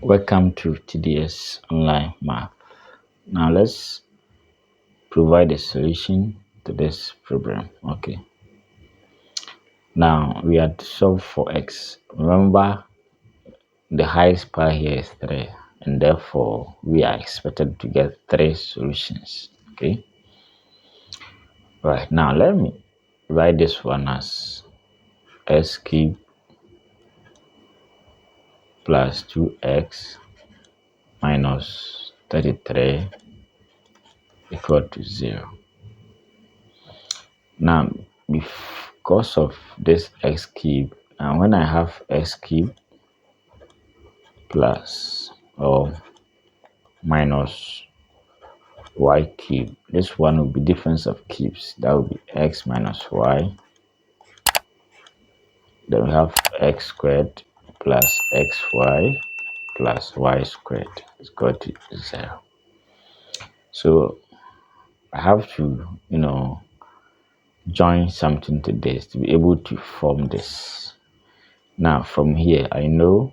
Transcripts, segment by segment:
Welcome to TDS Online Math. Now let's provide a solution to this problem. Okay. Now we had to solve for x. Remember, the highest power here is 3, and therefore we are expected to get 3 solutions. Okay. Right, now let me write this one as x cubed plus 2x minus 33 equal to 0. Now, because of this x cube, and when I have x cube plus or minus y cube, this one will be difference of cubes. That will be x minus y. Then we have x squared plus xy plus y squared is equal to 0. So I have to, join something to this to be able to form this. Now from here, I know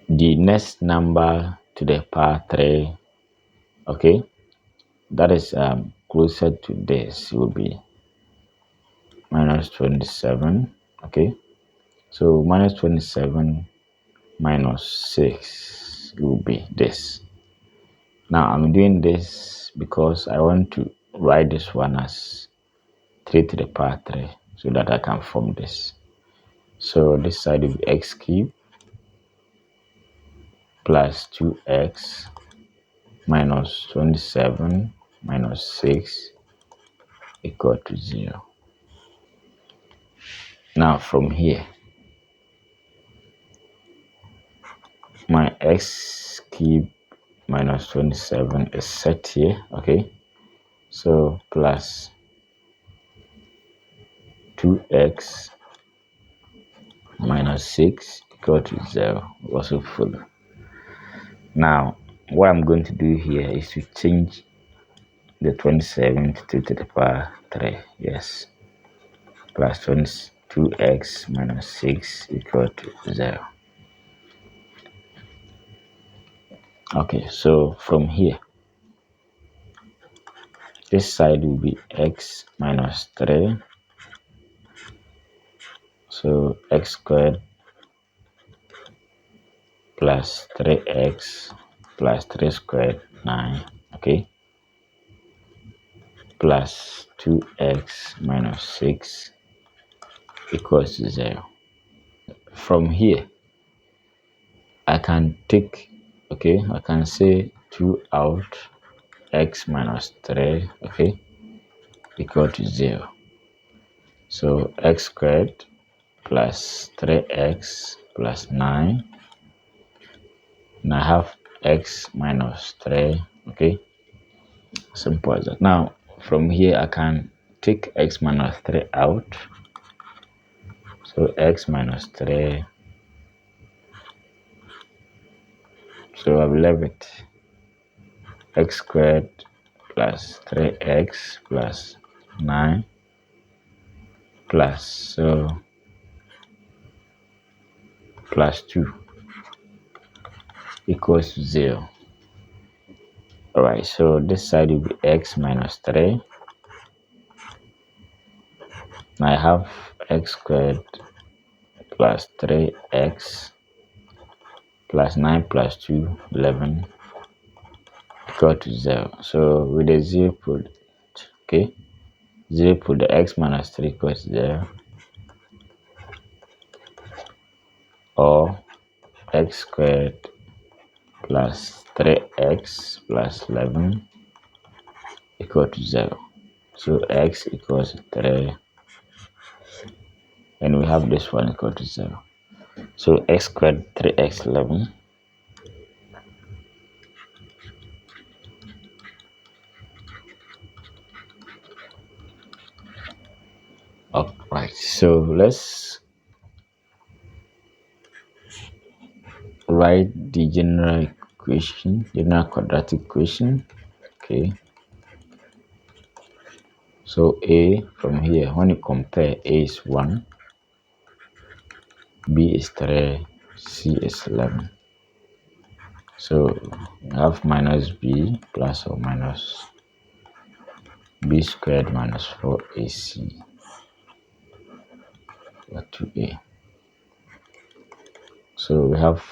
the next number to the power 3, okay, that is closer to this will be minus 27. Okay, so minus 27 minus 6 will be this. Now I'm doing this because I want to write this one as 3 to the power 3 so that I can form this. So this side will be x cubed plus 2x minus 27 minus 6 equal to 0. Now from here, my x cubed minus 27 is set here. Okay, so plus 2x minus 6 equal to 0 also follow. Now what I'm going to do here is to change the 27 to 2 to the power 3. Yes, plus 2x minus 6 equal to 0. Okay, so from here, this side will be x minus 3. So x squared plus 3x plus 3 squared 9. Okay, plus 2x minus 6 equals to 0. From here, I can take, okay, I can say 2 out, x minus 3, okay, equal to 0. So x squared plus 3x plus 9, and I have x minus 3, okay, simple as that. Now from here I can take x minus 3 out, so x minus 3, so I've left it x squared plus 3x plus 9 plus, so plus 2 equals to 0. Alright, so this side will be x minus 3. I have x squared plus 3x plus 9 plus 2, 11 equal to 0. So with the 0 put, okay, 0 put the x minus 3 equals 0, or x squared plus 3x plus 11 equal to 0. So x equals 3, and we have this one equal to 0. So x squared 3x 11 Alright, so let's write the general equation, general quadratic equation. Okay, so a, from here, when you compare, a is 1, b is 3, C is 11. So we have minus b plus or minus b squared minus 4ac over 2a. So we have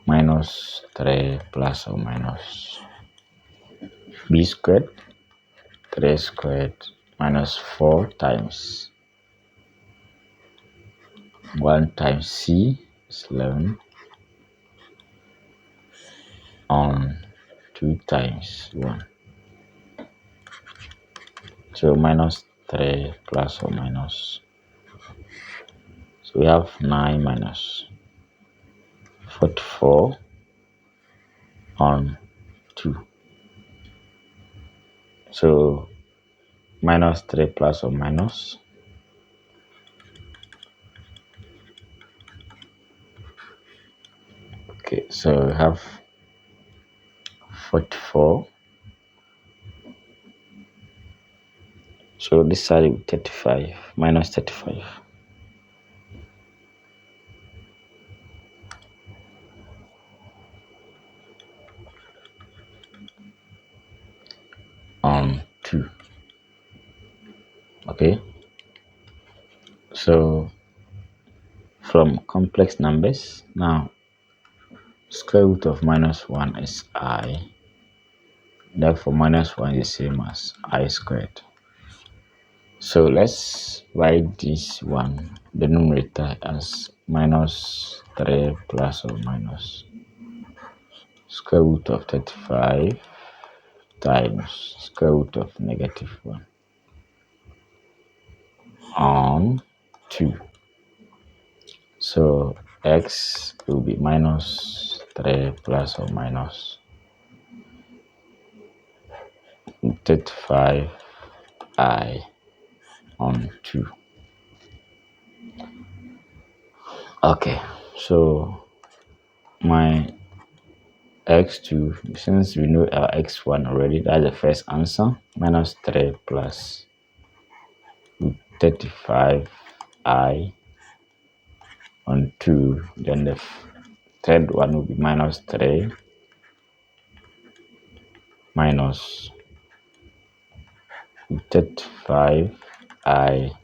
minus 3 plus or minus b squared, 3 squared minus 4 times 1 times c is 11 on 2 times 1. So minus 3 plus or minus. So we have 9 minus 44 on 2. So minus 3 plus or minus. Okay, so we have 44. So this side will be 35 minus 35. On 2. Okay, so from complex numbers, now square root of minus 1 is I. Therefore, minus 1 is the same as I squared. So let's write this one, the numerator, as minus 3 plus or minus square root of 35 times square root of negative 1 on 2. So x will be minus 3 plus or minus 35i on 2. Okay, so my x2, since we know our x1 already, that's the first answer. Minus 3 plus 35i on 2. Then the third one will be minus 3 minus 35i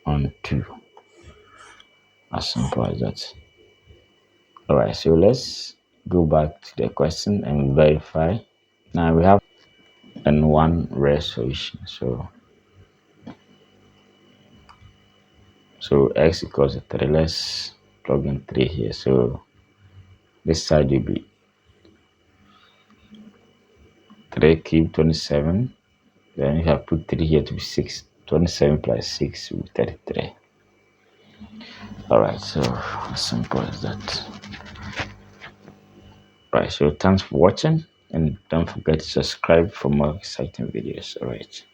on 2. As simple as that. Alright, so let's go back to the question and verify. Now we have an one rare solution. So x equals to 3. Let's plug in 3 here. So this side will be 3 cube 27. Then you have put 3 here to be 6. 27 plus 6 will be 33. Alright, so as simple as that. Right, so thanks for watching, and don't forget to subscribe for more exciting videos. Alright.